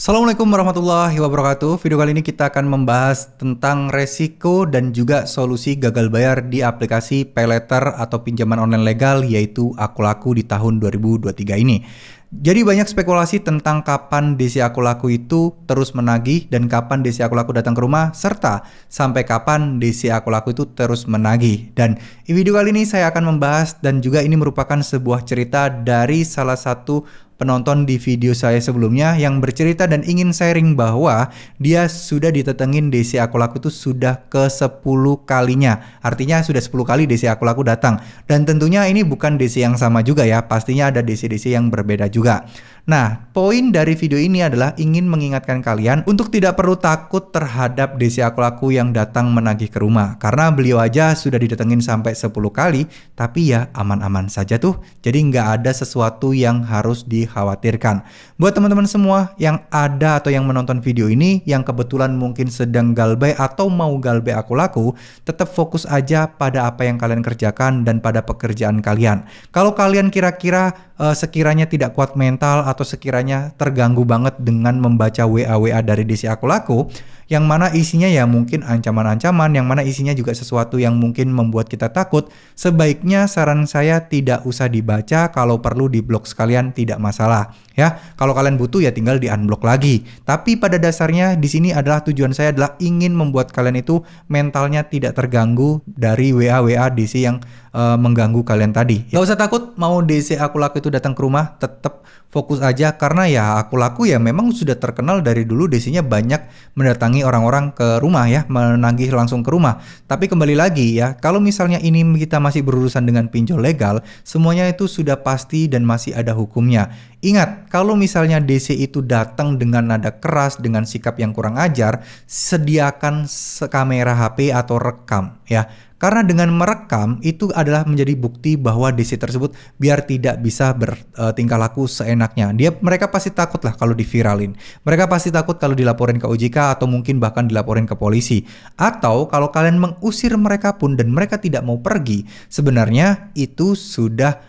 Assalamualaikum warahmatullahi wabarakatuh. Video kali ini kita akan membahas tentang resiko dan juga solusi gagal bayar di aplikasi paylater atau pinjaman online legal yaitu Akulaku di tahun 2023 ini. Jadi banyak spekulasi tentang kapan DC Akulaku itu terus menagih dan kapan DC Akulaku datang ke rumah serta sampai kapan DC Akulaku itu terus menagih. Dan di video kali ini saya akan membahas dan juga ini merupakan sebuah cerita dari salah satu penonton di video saya sebelumnya yang bercerita dan ingin sharing bahwa dia sudah ditetengin DC Akulaku itu sudah ke 10 kalinya. Artinya sudah 10 kali DC Akulaku datang. Dan tentunya ini bukan DC yang sama juga ya. Pastinya ada DC-DC yang berbeda juga. Nah, poin dari video ini adalah ingin mengingatkan kalian untuk tidak perlu takut terhadap DC Akulaku yang datang menagih ke rumah. Karena beliau aja sudah didatengin sampai 10 kali, tapi ya aman-aman saja tuh. Jadi nggak ada sesuatu yang harus dikhawatirkan. Buat teman-teman semua yang ada atau yang menonton video ini, yang kebetulan mungkin sedang galbay atau mau galbay Akulaku, tetap fokus aja pada apa yang kalian kerjakan dan pada pekerjaan kalian. Kalau kalian kira-kira sekiranya tidak kuat mental atau sekiranya terganggu banget dengan membaca WA-WA dari DC Akulaku yang mana isinya ya mungkin ancaman-ancaman, yang mana isinya juga sesuatu yang mungkin membuat kita takut, sebaiknya saran saya tidak usah dibaca, kalau perlu di-blok sekalian tidak masalah ya. Kalau kalian butuh ya tinggal di-unblock lagi. Tapi pada dasarnya di sini adalah tujuan saya adalah ingin membuat kalian itu mentalnya tidak terganggu dari WA-WA DC yang mengganggu kalian tadi. Gak usah takut mau DC Akulaku itu datang ke rumah, tetap fokus aja karena ya Akulaku ya memang sudah terkenal dari dulu DC-nya banyak mendatangi orang-orang ke rumah ya, menagih langsung ke rumah. Tapi kembali lagi ya, kalau misalnya ini kita masih berurusan dengan pinjol legal, semuanya itu sudah pasti dan masih ada hukumnya. Ingat, kalau misalnya DC itu datang dengan nada keras, dengan sikap yang kurang ajar, sediakan kamera HP atau rekam ya. Karena dengan merekam itu adalah menjadi bukti bahwa DC tersebut biar tidak bisa bertingkah laku seenaknya. Mereka pasti takut lah kalau diviralin. Mereka pasti takut kalau dilaporin ke OJK atau mungkin bahkan dilaporin ke polisi. Atau kalau kalian mengusir mereka pun dan mereka tidak mau pergi, sebenarnya itu sudah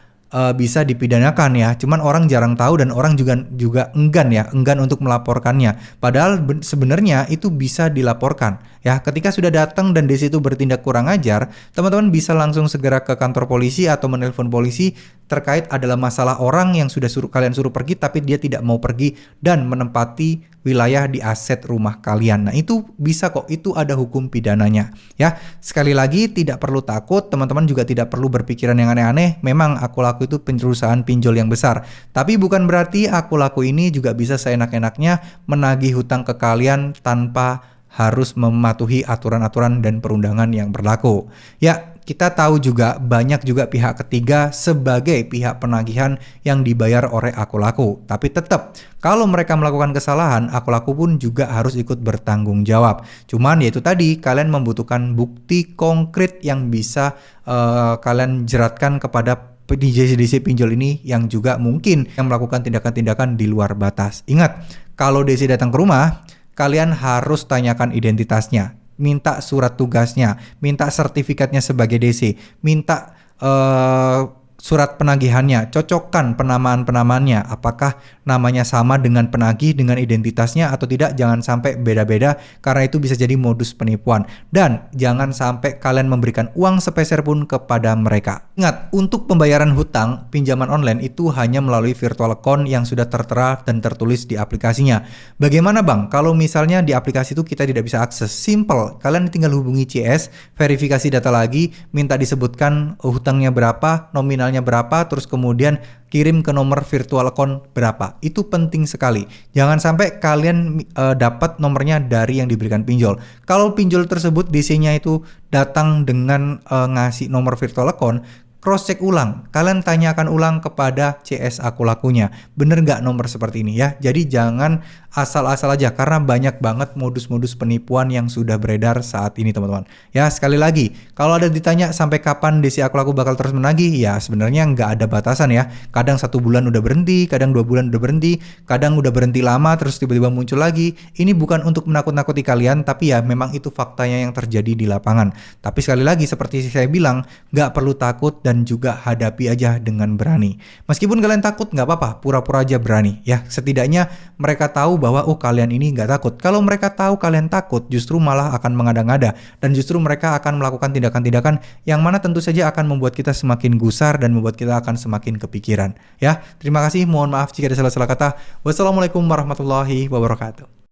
bisa dipidanakan ya. Cuman orang jarang tahu dan orang juga enggan untuk melaporkannya. Padahal sebenarnya itu bisa dilaporkan ya. Ketika sudah datang dan di situ bertindak kurang ajar, teman-teman bisa langsung segera ke kantor polisi atau menelpon polisi terkait adalah masalah orang yang sudah kalian suruh pergi tapi dia tidak mau pergi dan menempati wilayah di aset rumah kalian. Nah, itu bisa kok, itu ada hukum pidananya ya. Sekali lagi tidak perlu takut, teman-teman juga tidak perlu berpikiran yang aneh-aneh. Memang Akulaku itu perusahaan pinjol yang besar, tapi bukan berarti Akulaku ini juga bisa seenak-enaknya menagih hutang ke kalian tanpa harus mematuhi aturan-aturan dan perundangan yang berlaku. Ya, kita tahu juga banyak juga pihak ketiga sebagai pihak penagihan yang dibayar oleh Akulaku. Tapi tetap kalau mereka melakukan kesalahan, Akulaku pun juga harus ikut bertanggung jawab. Cuman yaitu tadi, kalian membutuhkan bukti konkret yang bisa kalian jeratkan kepada DC pinjol ini yang juga mungkin yang melakukan tindakan-tindakan di luar batas. Ingat, kalau DC datang ke rumah, kalian harus tanyakan identitasnya, minta surat tugasnya, minta sertifikatnya sebagai DC, minta surat penagihannya, cocokkan penamaan-penamaannya, apakah namanya sama dengan penagih, dengan identitasnya atau tidak. Jangan sampai beda-beda karena itu bisa jadi modus penipuan. Dan jangan sampai kalian memberikan uang sepeser pun kepada mereka. Ingat, untuk pembayaran hutang pinjaman online itu hanya melalui virtual account yang sudah tertera dan tertulis di aplikasinya. Bagaimana bang kalau misalnya di aplikasi itu kita tidak bisa akses? Simple, kalian tinggal hubungi CS, verifikasi data lagi, minta disebutkan hutangnya berapa, nominalnya berapa, terus kemudian kirim ke nomor virtual account berapa. Itu penting sekali. Jangan sampai kalian dapat nomornya dari yang diberikan pinjol. Kalau pinjol tersebut DC-nya itu datang dengan ngasih nomor virtual account, cross check ulang, kalian tanyakan ulang kepada CS Akulakunya, bener nggak nomor seperti ini ya. Jadi jangan asal-asal aja karena banyak banget modus-modus penipuan yang sudah beredar saat ini teman-teman. Ya sekali lagi, kalau ada ditanya sampai kapan DC Akulaku bakal terus menagih, ya sebenarnya nggak ada batasan ya. Kadang 1 bulan udah berhenti, kadang 2 bulan udah berhenti, kadang udah berhenti lama terus tiba-tiba muncul lagi. Ini bukan untuk menakut-nakuti kalian, tapi ya memang itu faktanya yang terjadi di lapangan. Tapi sekali lagi seperti saya bilang, nggak perlu takut dan dan juga hadapi aja dengan berani. Meskipun kalian takut nggak apa-apa, pura-pura aja berani ya. Setidaknya mereka tahu bahwa oh kalian ini nggak takut. Kalau mereka tahu kalian takut, justru malah akan mengada-ngada dan justru mereka akan melakukan tindakan-tindakan yang mana tentu saja akan membuat kita semakin gusar dan membuat kita akan semakin kepikiran. Ya, terima kasih. Mohon maaf jika ada salah-salah kata. Wassalamualaikum warahmatullahi wabarakatuh.